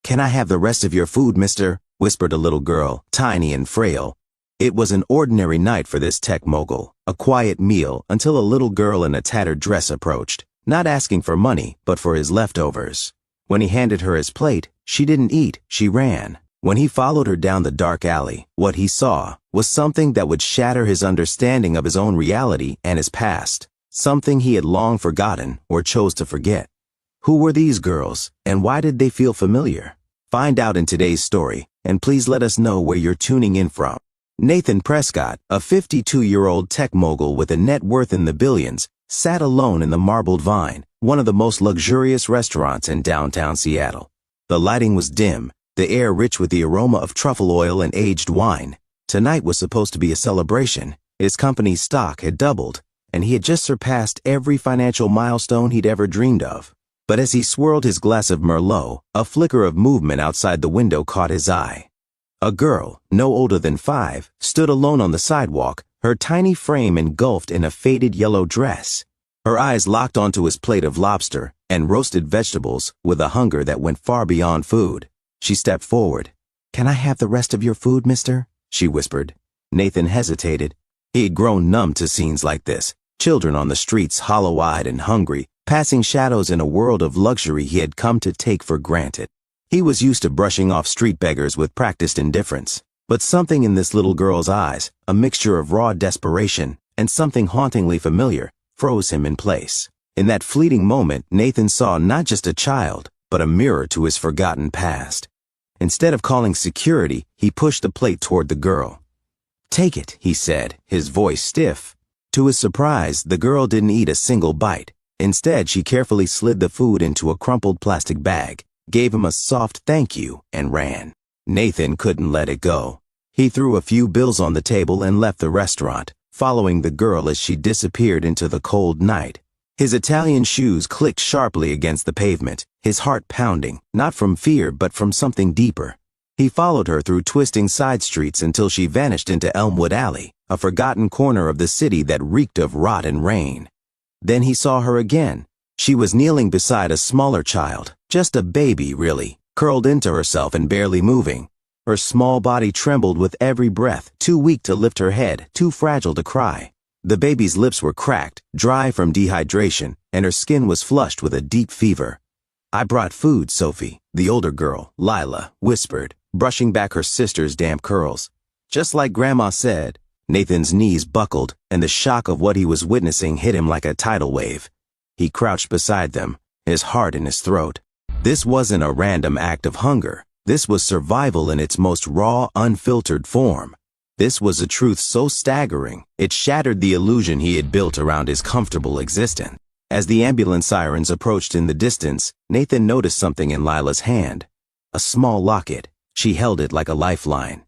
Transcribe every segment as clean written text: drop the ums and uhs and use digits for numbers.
"Can I have the rest of your food, mister?" whispered a little girl, tiny and frail. It was an ordinary night for this tech mogul, a quiet meal until a little girl in a tattered dress approached, not asking for money, but for his leftovers. When he handed her his plate, she didn't eat, she ran. When he followed her down the dark alley, what he saw was something that would shatter his understanding of his own reality and his past, something he had long forgotten or chose to forget. Who were these girls, and why did they feel familiar? Find out in today's story, and please let us know where you're tuning in from. Nathan Prescott, a 52-year-old tech mogul with a net worth in the billions, sat alone in the Marbled Vine, one of the most luxurious restaurants in downtown Seattle. The lighting was dim, the air rich with the aroma of truffle oil and aged wine. Tonight was supposed to be a celebration. His company's stock had doubled, and he had just surpassed every financial milestone he'd ever dreamed of. But as he swirled his glass of Merlot, a flicker of movement outside the window caught his eye. A girl, no older than 5, stood alone on the sidewalk, her tiny frame engulfed in a faded yellow dress. Her eyes locked onto his plate of lobster and roasted vegetables with a hunger that went far beyond food. She stepped forward. "Can I have the rest of your food, mister?" she whispered. Nathan hesitated. He had grown numb to scenes like this. Children on the streets, hollow-eyed and hungry, passing shadows in a world of luxury he had come to take for granted. He was used to brushing off street beggars with practiced indifference. But something in this little girl's eyes, a mixture of raw desperation and something hauntingly familiar, froze him in place. In that fleeting moment, Nathan saw not just a child, but a mirror to his forgotten past. Instead of calling security, he pushed the plate toward the girl. "Take it," he said, his voice stiff. To his surprise, the girl didn't eat a single bite. Instead, she carefully slid the food into a crumpled plastic bag, gave him a soft thank you, and ran. Nathan couldn't let it go. He threw a few bills on the table and left the restaurant, following the girl as she disappeared into the cold night. His Italian shoes clicked sharply against the pavement, his heart pounding, not from fear but from something deeper. He followed her through twisting side streets until she vanished into Elmwood Alley, a forgotten corner of the city that reeked of rot and rain. Then he saw her again. She was kneeling beside a smaller child, just a baby really, curled into herself and barely moving. Her small body trembled with every breath, too weak to lift her head, too fragile to cry. The baby's lips were cracked, dry from dehydration, and her skin was flushed with a deep fever. "I brought food, Sophie," the older girl, Lila, whispered, brushing back her sister's damp curls. "Just like Grandma said." Nathan's knees buckled, and the shock of what he was witnessing hit him like a tidal wave. He crouched beside them, his heart in his throat. This wasn't a random act of hunger. This was survival in its most raw, unfiltered form. This was a truth so staggering, it shattered the illusion he had built around his comfortable existence. As the ambulance sirens approached in the distance, Nathan noticed something in Lila's hand. A small locket. She held it like a lifeline.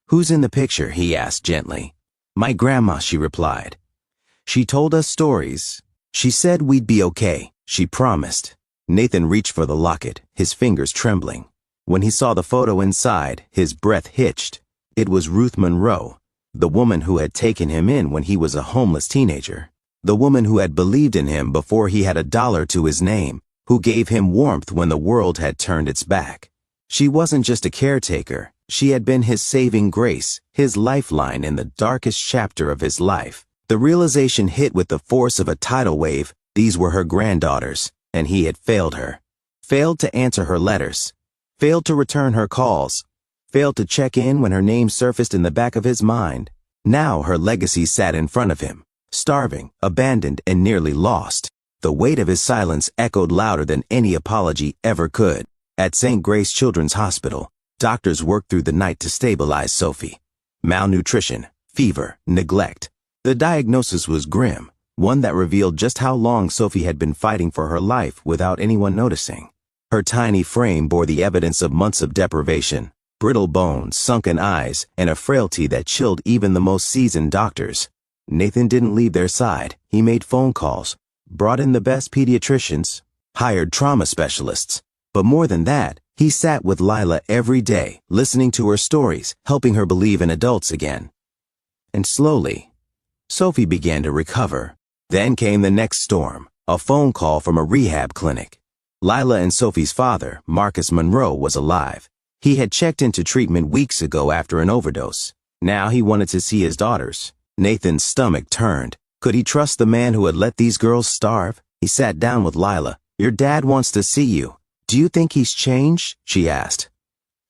"Who's in the picture?" he asked gently. "My grandma," she replied. "She told us stories. She said we'd be okay. She promised." Nathan reached for the locket, his fingers trembling. When he saw the photo inside, his breath hitched. It was Ruth Monroe, the woman who had taken him in when he was a homeless teenager. The woman who had believed in him before he had a dollar to his name, who gave him warmth when the world had turned its back. She wasn't just a caretaker. She had been his saving grace, his lifeline in the darkest chapter of his life. The realization hit with the force of a tidal wave. These were her granddaughters, and he had failed her. Failed to answer her letters. Failed to return her calls. Failed to check in when her name surfaced in the back of his mind. Now her legacy sat in front of him, starving, abandoned, and nearly lost. The weight of his silence echoed louder than any apology ever could. At St. Grace Children's Hospital, doctors worked through the night to stabilize Sophie. Malnutrition, fever, neglect. The diagnosis was grim, one that revealed just how long Sophie had been fighting for her life without anyone noticing. Her tiny frame bore the evidence of months of deprivation, brittle bones, sunken eyes, and a frailty that chilled even the most seasoned doctors. Nathan didn't leave their side. He made phone calls, brought in the best pediatricians, hired trauma specialists. But more than that, he sat with Lila every day, listening to her stories, helping her believe in adults again. And slowly, Sophie began to recover. Then came the next storm, a phone call from a rehab clinic. Lila and Sophie's father, Marcus Monroe, was alive. He had checked into treatment weeks ago after an overdose. Now he wanted to see his daughters. Nathan's stomach turned. Could he trust the man who had let these girls starve? He sat down with Lila. "Your dad wants to see you. Do you think he's changed?" she asked.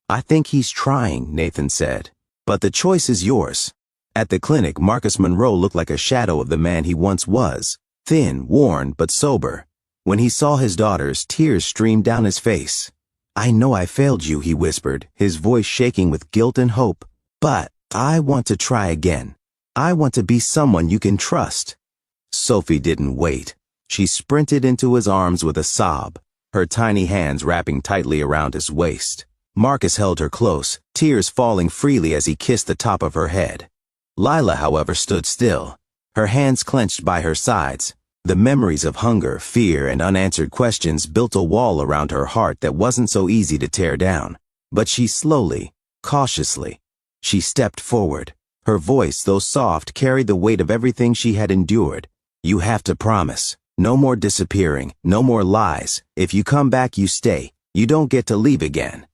"I think he's trying," Nathan said. "But the choice is yours." At the clinic, Marcus Monroe looked like a shadow of the man he once was. Thin, worn, but sober. When he saw his daughters, tears streamed down his face. "I know I failed you," he whispered, his voice shaking with guilt and hope. "But I want to try again. I want to be someone you can trust." Sophie didn't wait. She sprinted into his arms with a sob, her tiny hands wrapping tightly around his waist. Marcus held her close, tears falling freely as he kissed the top of her head. Lila, however, stood still, her hands clenched by her sides. The memories of hunger, fear, and unanswered questions built a wall around her heart that wasn't so easy to tear down. But she slowly, cautiously, she stepped forward. Her voice, though soft, carried the weight of everything she had endured. "You have to promise. No more disappearing, no more lies. If you come back, you stay. You don't get to leave again."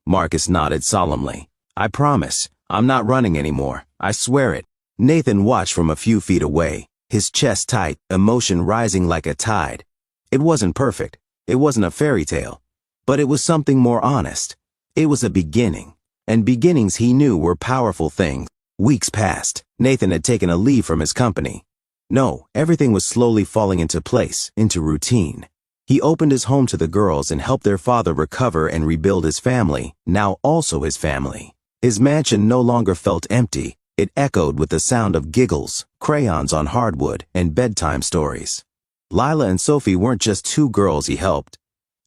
Marcus nodded solemnly. "I promise. I'm not running anymore. I swear it." Nathan watched from a few feet away, his chest tight, emotion rising like a tide. It wasn't perfect. It wasn't a fairy tale. But it was something more honest. It was a beginning. And beginnings, he knew, were powerful things. Weeks passed. Nathan had taken a leave from his company. No, everything was slowly falling into place, into routine. He opened his home to the girls and helped their father recover and rebuild his family, now also his family. His mansion no longer felt empty. It echoed with the sound of giggles, crayons on hardwood, and bedtime stories. Lila and Sophie weren't just two girls he helped.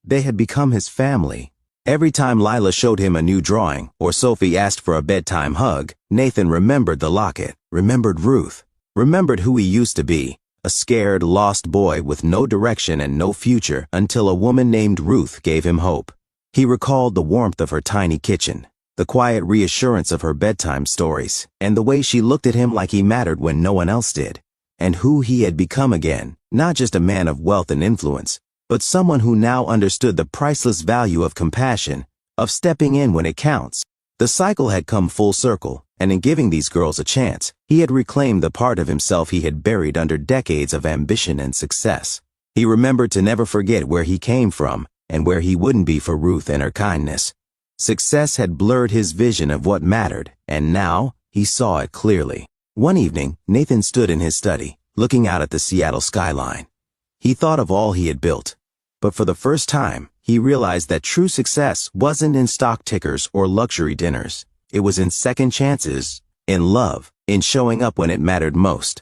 They had become his family. Every time Lila showed him a new drawing, or Sophie asked for a bedtime hug, Nathan remembered the locket, remembered Ruth, remembered who he used to be, a scared, lost boy with no direction and no future until a woman named Ruth gave him hope. He recalled the warmth of her tiny kitchen, the quiet reassurance of her bedtime stories, and the way she looked at him like he mattered when no one else did, and who he had become again, not just a man of wealth and influence, but someone who now understood the priceless value of compassion, of stepping in when it counts. The cycle had come full circle, and in giving these girls a chance, he had reclaimed the part of himself he had buried under decades of ambition and success. He remembered to never forget where he came from and where he wouldn't be for Ruth and her kindness. Success had blurred his vision of what mattered, and now he saw it clearly. One evening, Nathan stood in his study, looking out at the Seattle skyline. He thought of all he had built, but for the first time, he realized that true success wasn't in stock tickers or luxury dinners. It was in second chances, in love, in showing up when it mattered most.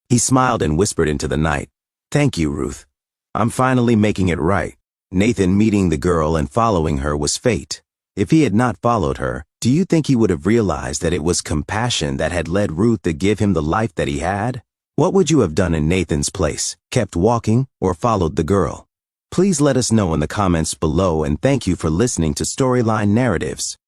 He smiled and whispered into the night, "Thank you, Ruth. I'm finally making it right." Nathan meeting the girl and following her was fate. If he had not followed her, do you think he would have realized that it was compassion that had led Ruth to give him the life that he had? What would you have done in Nathan's place? Kept walking or followed the girl? Please let us know in the comments below, and thank you for listening to Storyline Narratives.